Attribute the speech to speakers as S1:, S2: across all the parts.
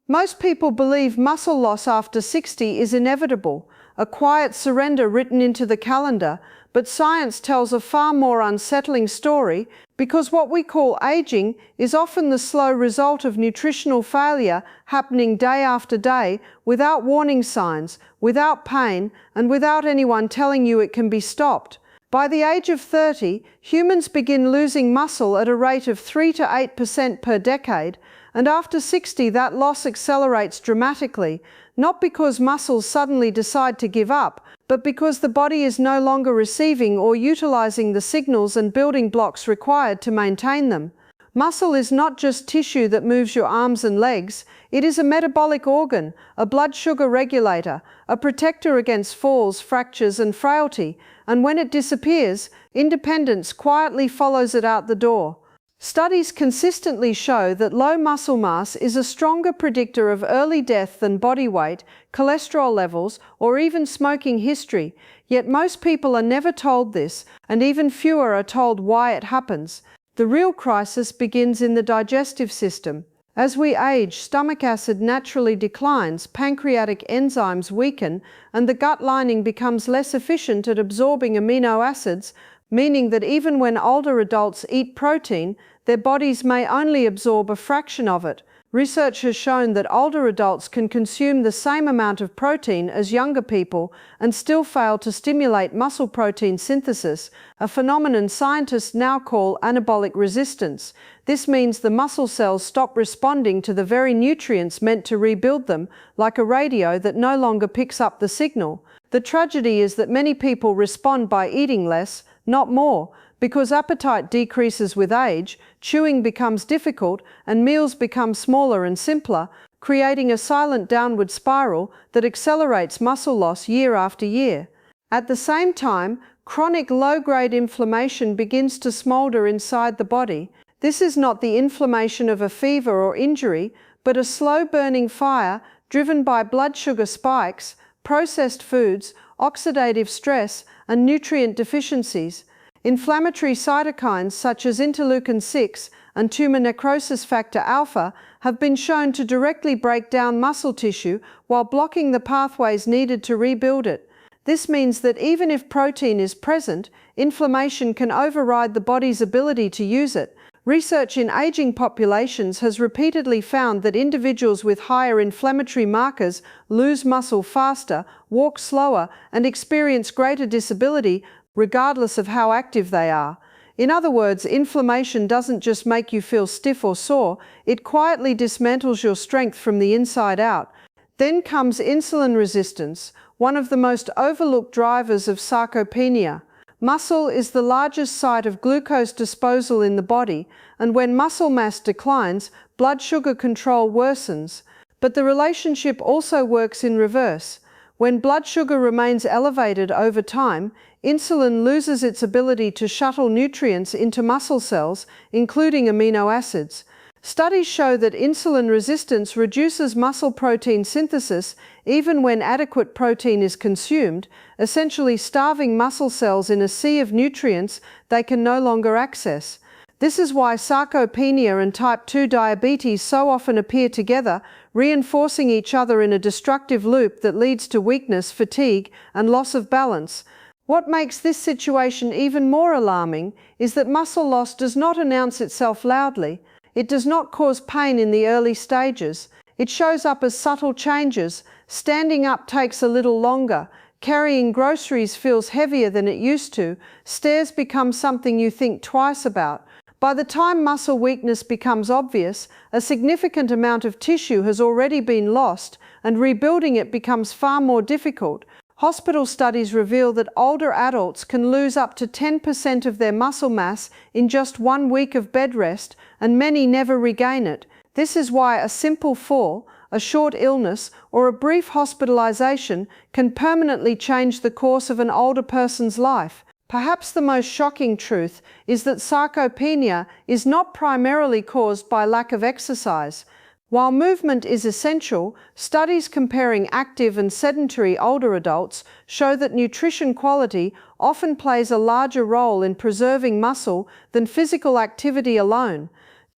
S1: Most people believe muscle loss after 60 is inevitable, a quiet surrender written into the calendar, but science tells a far more unsettling story because what we call aging is often the slow result of nutritional failure happening day after day without warning signs, without pain, and without anyone telling you it can be stopped. By the age of 30, humans begin losing muscle at a rate of 3 to 8% per decade, and after 60 that loss accelerates dramatically, not because muscles suddenly decide to give up, but because the body is no longer receiving or utilizing the signals and building blocks required to maintain them. Muscle is not just tissue that moves your arms and legs, it is a metabolic organ, a blood sugar regulator, a protector against falls, fractures, and frailty, and when it disappears, independence quietly follows it out the door. Studies consistently show that low muscle mass is a stronger predictor of early death than body weight, cholesterol levels, or even smoking history, yet most people are never told this, and even fewer are told why it happens. The real crisis begins in the digestive system. As we age, stomach acid naturally declines, pancreatic enzymes weaken, and the gut lining becomes less efficient at absorbing amino acids, meaning that even when older adults eat protein, their bodies may only absorb a fraction of it. Research has shown that older adults can consume the same amount of protein as younger people and still fail to stimulate muscle protein synthesis, a phenomenon scientists now call anabolic resistance. This means the muscle cells stop responding to the very nutrients meant to rebuild them, like a radio that no longer picks up the signal. The tragedy is that many people respond by eating less, not more. Because appetite decreases with age, chewing becomes difficult and meals become smaller and simpler, creating a silent downward spiral that accelerates muscle loss year after year. At the same time, chronic low-grade inflammation begins to smolder inside the body. This is not the inflammation of a fever or injury, but a slow-burning fire driven by blood sugar spikes, processed foods, oxidative stress, and nutrient deficiencies. Inflammatory cytokines such as interleukin-6 and tumor necrosis factor alpha have been shown to directly break down muscle tissue while blocking the pathways needed to rebuild it. This means that even if protein is present, inflammation can override the body's ability to use it. Research in aging populations has repeatedly found that individuals with higher inflammatory markers lose muscle faster, walk slower, and experience greater disability regardless of how active they are. In other words, inflammation doesn't just make you feel stiff or sore, it quietly dismantles your strength from the inside out. Then comes insulin resistance, one of the most overlooked drivers of sarcopenia. Muscle is the largest site of glucose disposal in the body, and when muscle mass declines, blood sugar control worsens. But the relationship also works in reverse. When blood sugar remains elevated over time, insulin loses its ability to shuttle nutrients into muscle cells, including amino acids. Studies show that insulin resistance reduces muscle protein synthesis even when adequate protein is consumed, essentially starving muscle cells in a sea of nutrients they can no longer access. This is why sarcopenia and type 2 diabetes so often appear together, reinforcing each other in a destructive loop that leads to weakness, fatigue, and loss of balance. What makes this situation even more alarming is that muscle loss does not announce itself loudly. It does not cause pain in the early stages. It shows up as subtle changes. Standing up takes a little longer. Carrying groceries feels heavier than it used to. Stairs become something you think twice about. By the time muscle weakness becomes obvious, a significant amount of tissue has already been lost, and rebuilding it becomes far more difficult. Hospital studies reveal that older adults can lose up to 10% of their muscle mass in just 1 week of bed rest, and many never regain it. This is why a simple fall, a short illness, or a brief hospitalization can permanently change the course of an older person's life. Perhaps the most shocking truth is that sarcopenia is not primarily caused by lack of exercise. While movement is essential, studies comparing active and sedentary older adults show that nutrition quality often plays a larger role in preserving muscle than physical activity alone.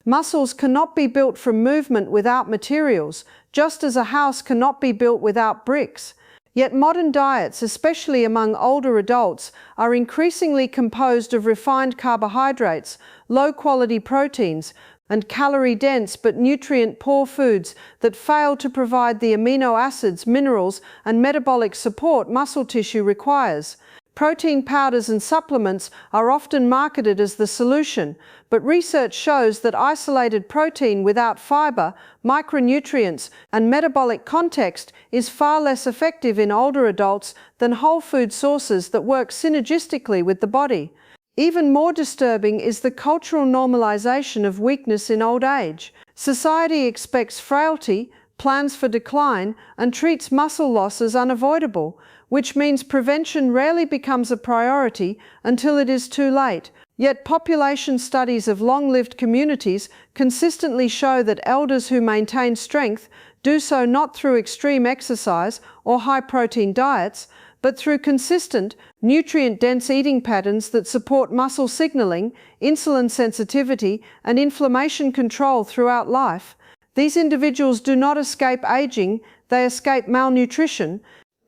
S1: Muscles cannot be built from movement without materials, just as a house cannot be built without bricks. Yet modern diets, especially among older adults, are increasingly composed of refined carbohydrates, low-quality proteins, and calorie-dense but nutrient-poor foods that fail to provide the amino acids, minerals, and metabolic support muscle tissue requires. Protein powders and supplements are often marketed as the solution, but research shows that isolated protein without fiber, micronutrients, and metabolic context is far less effective in older adults than whole food sources that work synergistically with the body. Even more disturbing is the cultural normalization of weakness in old age. Society expects frailty, plans for decline, and treats muscle loss as unavoidable, which means prevention rarely becomes a priority until it is too late. Yet population studies of long-lived communities consistently show that elders who maintain strength do so not through extreme exercise or high-protein diets, but through consistent, nutrient-dense eating patterns that support muscle signaling, insulin sensitivity, and inflammation control throughout life. These individuals do not escape aging, they escape malnutrition.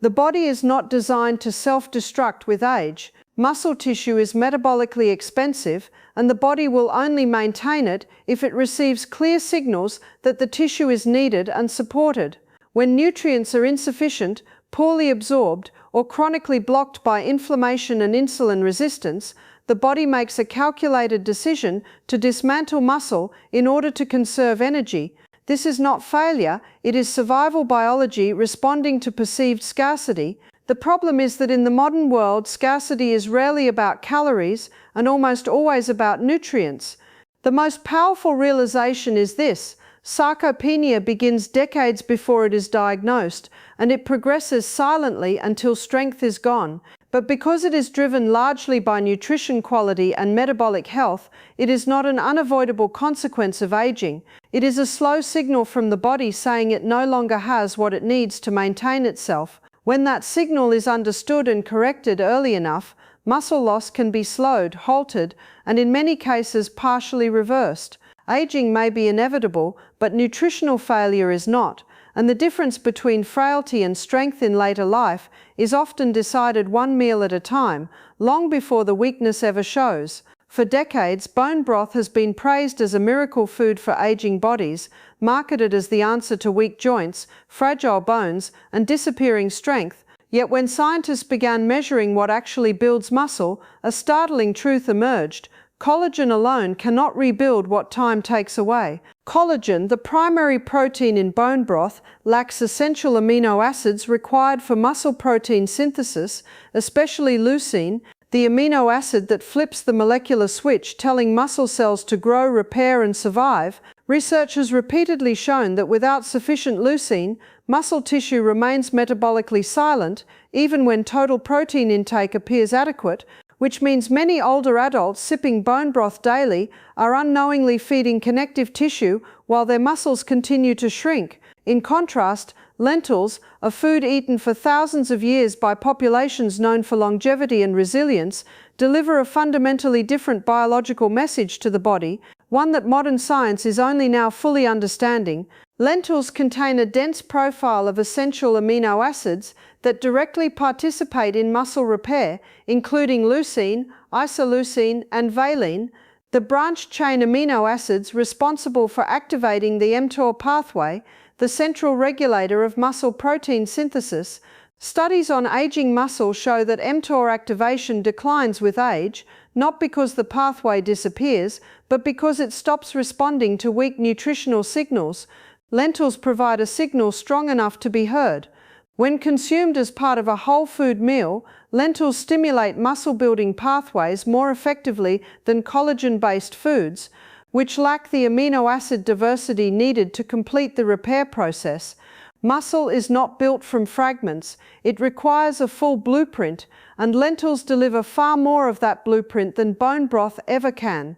S1: The body is not designed to self-destruct with age. Muscle tissue is metabolically expensive, and the body will only maintain it if it receives clear signals that the tissue is needed and supported. When nutrients are insufficient, poorly absorbed, or chronically blocked by inflammation and insulin resistance, the body makes a calculated decision to dismantle muscle in order to conserve energy. This is not failure, it is survival biology responding to perceived scarcity. The problem is that in the modern world, scarcity is rarely about calories and almost always about nutrients. The most powerful realization is this: sarcopenia begins decades before it is diagnosed, and it progresses silently until strength is gone. But because it is driven largely by nutrition quality and metabolic health, it is not an unavoidable consequence of aging. It is a slow signal from the body saying it no longer has what it needs to maintain itself. When that signal is understood and corrected early enough, muscle loss can be slowed, halted, and in many cases partially reversed. Aging may be inevitable, but nutritional failure is not, and the difference between frailty and strength in later life is often decided one meal at a time, long before the weakness ever shows. For decades, bone broth has been praised as a miracle food for aging bodies, marketed as the answer to weak joints, fragile bones, and disappearing strength. Yet when scientists began measuring what actually builds muscle, a startling truth emerged: collagen alone cannot rebuild what time takes away. Collagen, the primary protein in bone broth, lacks essential amino acids required for muscle protein synthesis, especially leucine, the amino acid that flips the molecular switch telling muscle cells to grow, repair, and survive. Research has repeatedly shown that without sufficient leucine, muscle tissue remains metabolically silent, even when total protein intake appears adequate, which means many older adults sipping bone broth daily are unknowingly feeding connective tissue while their muscles continue to shrink. In contrast, lentils, a food eaten for thousands of years by populations known for longevity and resilience, deliver a fundamentally different biological message to the body, one that modern science is only now fully understanding. Lentils contain a dense profile of essential amino acids that directly participate in muscle repair, including leucine, isoleucine, and valine, the branched-chain amino acids responsible for activating the mTOR pathway, the central regulator of muscle protein synthesis. Studies on aging muscle show that mTOR activation declines with age, not because the pathway disappears, but because it stops responding to weak nutritional signals. Lentils provide a signal strong enough to be heard. When consumed as part of a whole food meal, lentils stimulate muscle-building pathways more effectively than collagen-based foods, which lack the amino acid diversity needed to complete the repair process. Muscle is not built from fragments, it requires a full blueprint, and lentils deliver far more of that blueprint than bone broth ever can.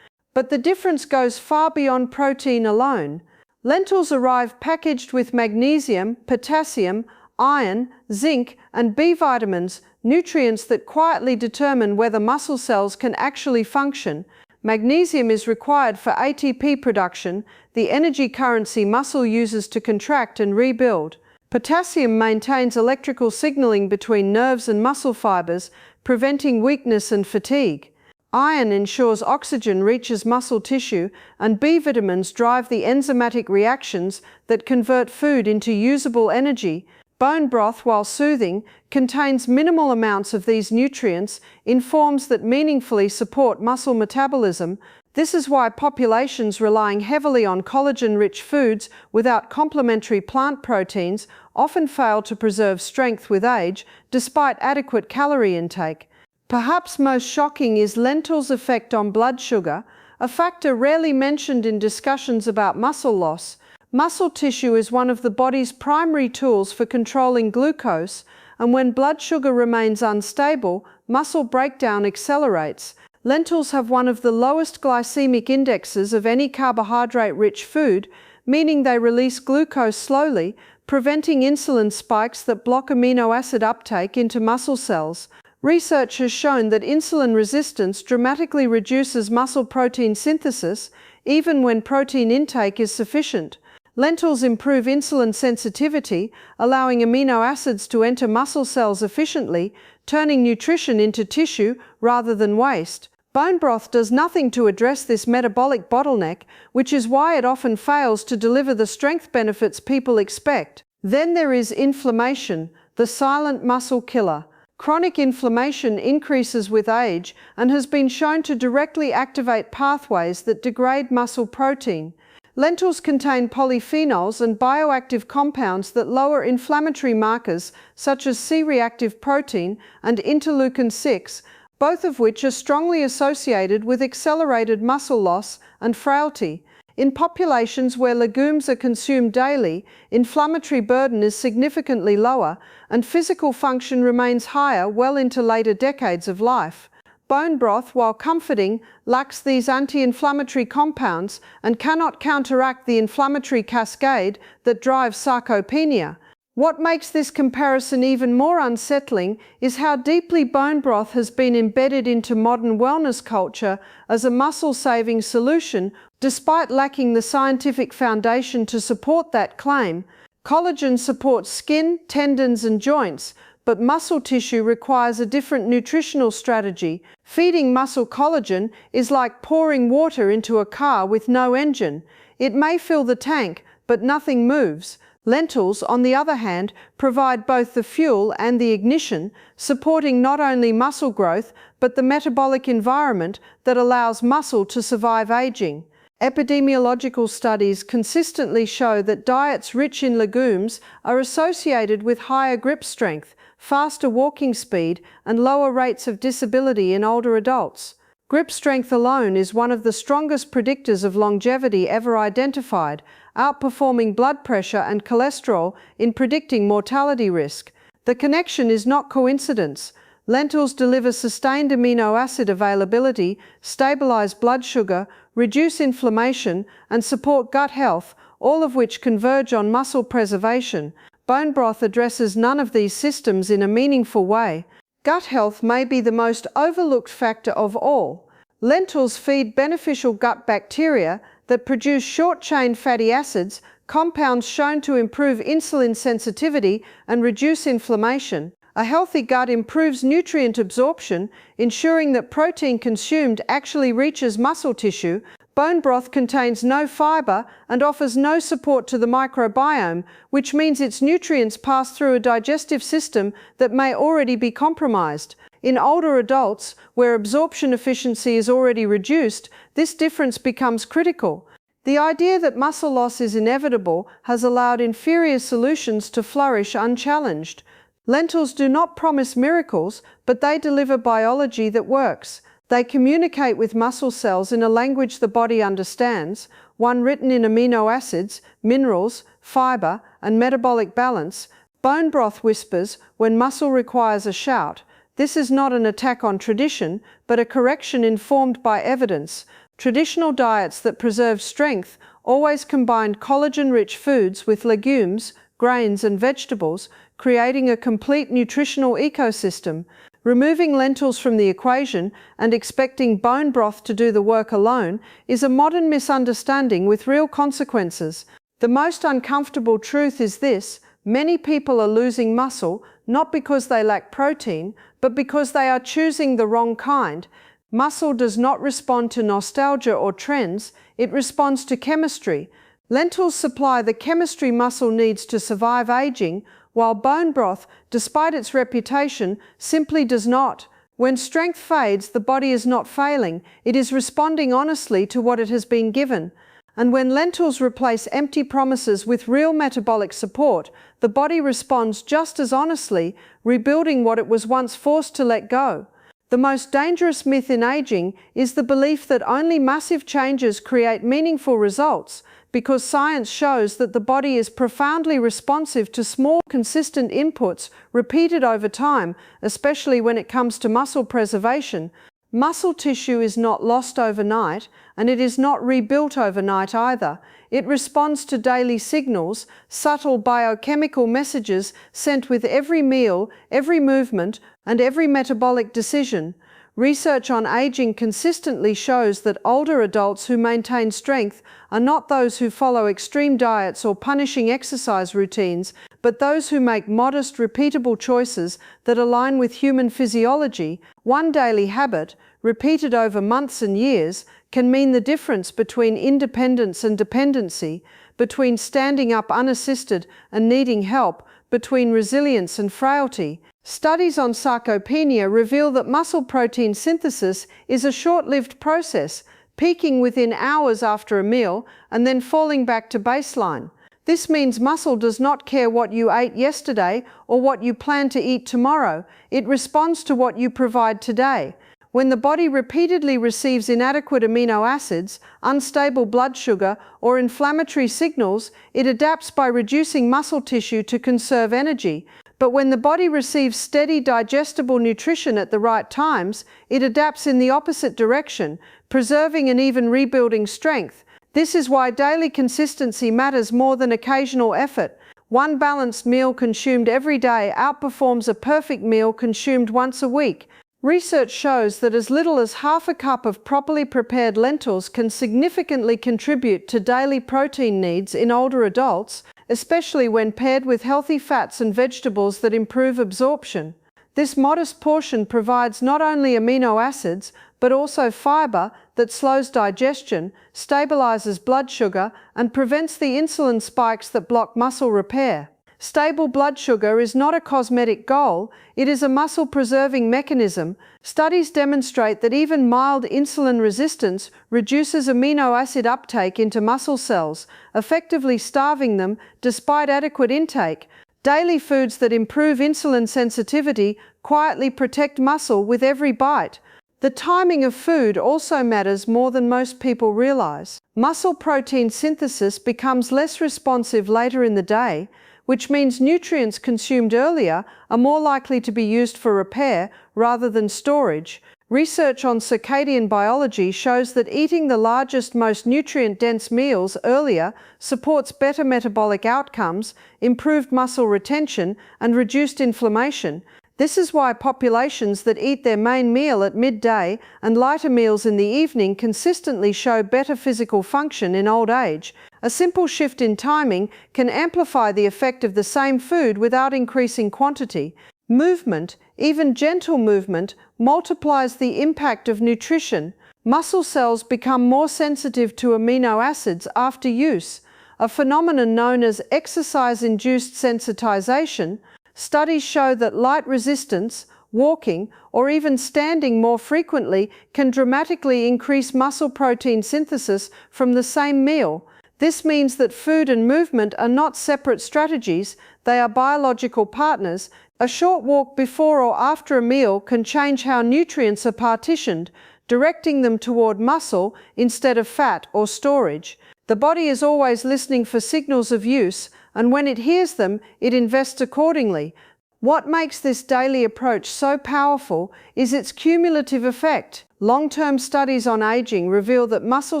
S1: But the difference goes far beyond protein alone. Lentils arrive packaged with magnesium, potassium, iron, zinc, and B vitamins, nutrients that quietly determine whether muscle cells can actually function. Magnesium is required for ATP production, the energy currency muscle uses to contract and rebuild. Potassium maintains electrical signaling between nerves and muscle fibers, preventing weakness and fatigue. Iron ensures oxygen reaches muscle tissue, and B vitamins drive the enzymatic reactions that convert food into usable energy. Bone broth, while soothing, contains minimal amounts of these nutrients in forms that meaningfully support muscle metabolism. This is why populations relying heavily on collagen-rich foods without complementary plant proteins often fail to preserve strength with age, despite adequate calorie intake. Perhaps most shocking is lentils' effect on blood sugar, a factor rarely mentioned in discussions about muscle loss. Muscle tissue is one of the body's primary tools for controlling glucose, and when blood sugar remains unstable, muscle breakdown accelerates. Lentils have one of the lowest glycemic indexes of any carbohydrate-rich food, meaning they release glucose slowly, preventing insulin spikes that block amino acid uptake into muscle cells. Research has shown that insulin resistance dramatically reduces muscle protein synthesis, even when protein intake is sufficient. Lentils improve insulin sensitivity, allowing amino acids to enter muscle cells efficiently, turning nutrition into tissue rather than waste. Bone broth does nothing to address this metabolic bottleneck, which is why it often fails to deliver the strength benefits people expect. Then there is inflammation, the silent muscle killer. Chronic inflammation increases with age and has been shown to directly activate pathways that degrade muscle protein. Lentils contain polyphenols and bioactive compounds that lower inflammatory markers such as C-reactive protein and interleukin-6, both of which are strongly associated with accelerated muscle loss and frailty. In populations where legumes are consumed daily, inflammatory burden is significantly lower and physical function remains higher well into later decades of life. Bone broth, while comforting, lacks these anti-inflammatory compounds and cannot counteract the inflammatory cascade that drives sarcopenia. What makes this comparison even more unsettling is how deeply bone broth has been embedded into modern wellness culture as a muscle-saving solution, despite lacking the scientific foundation to support that claim. Collagen supports skin, tendons, and joints, but muscle tissue requires a different nutritional strategy. Feeding muscle collagen is like pouring water into a car with no engine. It may fill the tank, but nothing moves. Lentils, on the other hand, provide both the fuel and the ignition, supporting not only muscle growth, but the metabolic environment that allows muscle to survive aging. Epidemiological studies consistently show that diets rich in legumes are associated with higher grip strength, faster walking speed, and lower rates of disability in older adults. Grip strength alone is one of the strongest predictors of longevity ever identified, outperforming blood pressure and cholesterol in predicting mortality risk. The connection is not coincidence. Lentils deliver sustained amino acid availability, stabilize blood sugar, reduce inflammation, and support gut health, all of which converge on muscle preservation. Bone broth addresses none of these systems in a meaningful way. Gut health may be the most overlooked factor of all. Lentils feed beneficial gut bacteria that produce short-chain fatty acids, compounds shown to improve insulin sensitivity and reduce inflammation. A healthy gut improves nutrient absorption, ensuring that protein consumed actually reaches muscle tissue. Bone broth contains no fiber and offers no support to the microbiome, which means its nutrients pass through a digestive system that may already be compromised. In older adults, where absorption efficiency is already reduced, this difference becomes critical. The idea that muscle loss is inevitable has allowed inferior solutions to flourish unchallenged. Lentils do not promise miracles, but they deliver biology that works. They communicate with muscle cells in a language the body understands, one written in amino acids, minerals, fiber, and metabolic balance. Bone broth whispers when muscle requires a shout. This is not an attack on tradition, but a correction informed by evidence. Traditional diets that preserve strength always combined collagen-rich foods with legumes, grains, and vegetables, creating a complete nutritional ecosystem. Removing lentils from the equation and expecting bone broth to do the work alone is a modern misunderstanding with real consequences. The most uncomfortable truth is this: many people are losing muscle not because they lack protein, but because they are choosing the wrong kind. Muscle does not respond to nostalgia or trends, it responds to chemistry. Lentils supply the chemistry muscle needs to survive aging, while bone broth, despite its reputation, simply does not. When strength fades, the body is not failing, it is responding honestly to what it has been given. And when lentils replace empty promises with real metabolic support, the body responds just as honestly, rebuilding what it was once forced to let go. The most dangerous myth in aging is the belief that only massive changes create meaningful results, because science shows that the body is profoundly responsive to small, consistent inputs repeated over time, especially when it comes to muscle preservation. Muscle tissue is not lost overnight, and it is not rebuilt overnight either. It responds to daily signals, subtle biochemical messages sent with every meal, every movement, and every metabolic decision. Research on aging consistently shows that older adults who maintain strength are not those who follow extreme diets or punishing exercise routines, but those who make modest, repeatable choices that align with human physiology. One daily habit, repeated over months and years, can mean the difference between independence and dependency, between standing up unassisted and needing help, between resilience and frailty. Studies on sarcopenia reveal that muscle protein synthesis is a short-lived process, peaking within hours after a meal and then falling back to baseline. This means muscle does not care what you ate yesterday or what you plan to eat tomorrow. It responds to what you provide today. When the body repeatedly receives inadequate amino acids, unstable blood sugar, or inflammatory signals, it adapts by reducing muscle tissue to conserve energy. But when the body receives steady, digestible nutrition at the right times, it adapts in the opposite direction, preserving and even rebuilding strength. This is why daily consistency matters more than occasional effort. One balanced meal consumed every day outperforms a perfect meal consumed once a week. Research shows that as little as half a cup of properly prepared lentils can significantly contribute to daily protein needs in older adults, especially when paired with healthy fats and vegetables that improve absorption. This modest portion provides not only amino acids, but also fiber that slows digestion, stabilizes blood sugar, and prevents the insulin spikes that block muscle repair. Stable blood sugar is not a cosmetic goal, it is a muscle-preserving mechanism. Studies demonstrate that even mild insulin resistance reduces amino acid uptake into muscle cells, effectively starving them despite adequate intake. Daily foods that improve insulin sensitivity quietly protect muscle with every bite. The timing of food also matters more than most people realize. Muscle protein synthesis becomes less responsive later in the day, which means nutrients consumed earlier are more likely to be used for repair rather than storage. Research on circadian biology shows that eating the largest, most nutrient-dense meals earlier supports better metabolic outcomes, improved muscle retention, and reduced inflammation. This is why populations that eat their main meal at midday and lighter meals in the evening consistently show better physical function in old age. A simple shift in timing can amplify the effect of the same food without increasing quantity. Movement, even gentle movement, multiplies the impact of nutrition. Muscle cells become more sensitive to amino acids after use, a phenomenon known as exercise-induced sensitization. Studies show that light resistance, walking, or even standing more frequently can dramatically increase muscle protein synthesis from the same meal. This means that food and movement are not separate strategies, they are biological partners. A short walk before or after a meal can change how nutrients are partitioned, directing them toward muscle instead of fat or storage. The body is always listening for signals of use, and when it hears them, it invests accordingly. What makes this daily approach so powerful is its cumulative effect. Long-term studies on aging reveal that muscle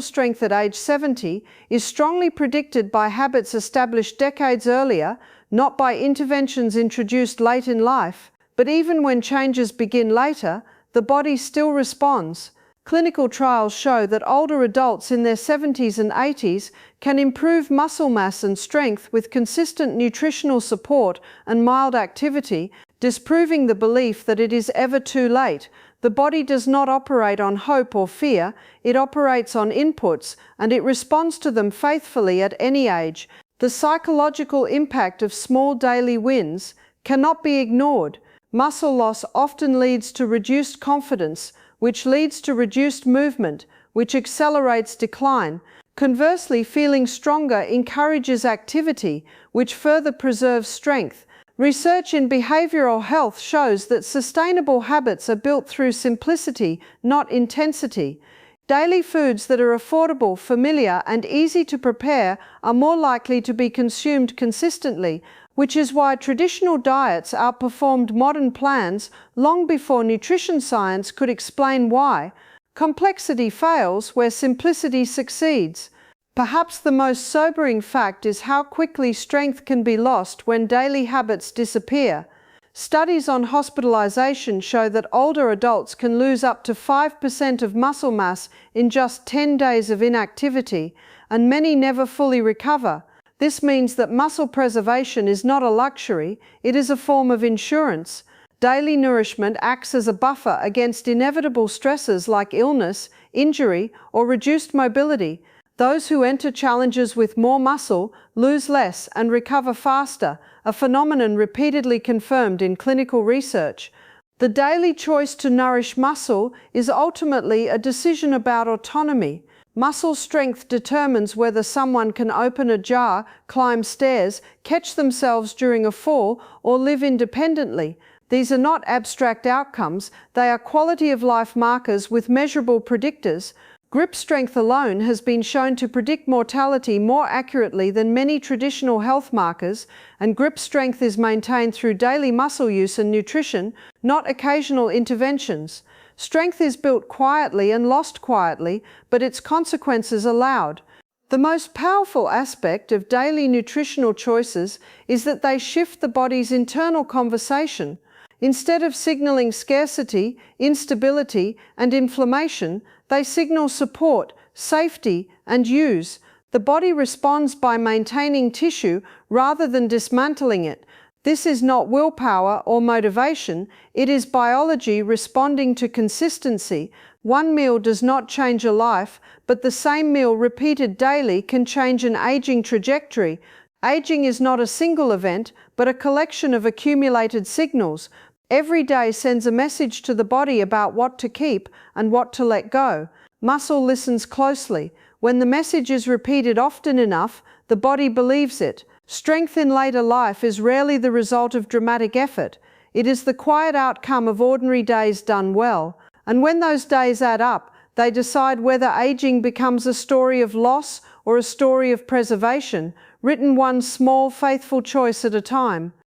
S1: strength at age 70 is strongly predicted by habits established decades earlier, not by interventions introduced late in life. but even when changes begin later, the body still responds. Clinical trials show that older adults in their 70s and 80s can improve muscle mass and strength with consistent nutritional support and mild activity, disproving the belief that it is ever too late. The body does not operate on hope or fear, it operates on inputs, and it responds to them faithfully at any age. The psychological impact of small daily wins cannot be ignored. Muscle loss often leads to reduced confidence, which leads to reduced movement, which accelerates decline. Conversely, feeling stronger encourages activity, which further preserves strength. Research in behavioral health shows that sustainable habits are built through simplicity, not intensity. Daily foods that are affordable, familiar, and easy to prepare are more likely to be consumed consistently, which is why traditional diets outperformed modern plans long before nutrition science could explain why. Complexity fails where simplicity succeeds. Perhaps the most sobering fact is how quickly strength can be lost when daily habits disappear. Studies on hospitalization show that older adults can lose up to 5% of muscle mass in just 10 days of inactivity, and many never fully recover. This means that muscle preservation is not a luxury, it is a form of insurance. Daily nourishment acts as a buffer against inevitable stresses like illness, injury, or reduced mobility. Those who enter challenges with more muscle lose less and recover faster, a phenomenon repeatedly confirmed in clinical research. The daily choice to nourish muscle is ultimately a decision about autonomy. Muscle strength determines whether someone can open a jar, climb stairs, catch themselves during a fall, or live independently. These are not abstract outcomes, they are quality of life markers with measurable predictors. Grip strength alone has been shown to predict mortality more accurately than many traditional health markers, and grip strength is maintained through daily muscle use and nutrition, not occasional interventions. Strength is built quietly and lost quietly, but its consequences are loud. The most powerful aspect of daily nutritional choices is that they shift the body's internal conversation. Instead of signaling scarcity, instability, and inflammation, they signal support, safety, and use. The body responds by maintaining tissue rather than dismantling it. This is not willpower or motivation, it is biology responding to consistency. One meal does not change a life, but the same meal repeated daily can change an aging trajectory. Aging is not a single event, but a collection of accumulated signals. Every day sends a message to the body about what to keep and what to let go. Muscle listens closely. When the message is repeated often enough, the body believes it. Strength in later life is rarely the result of dramatic effort. It is the quiet outcome of ordinary days done well. And when those days add up, they decide whether aging becomes a story of loss or a story of preservation, written one small, faithful choice at a time.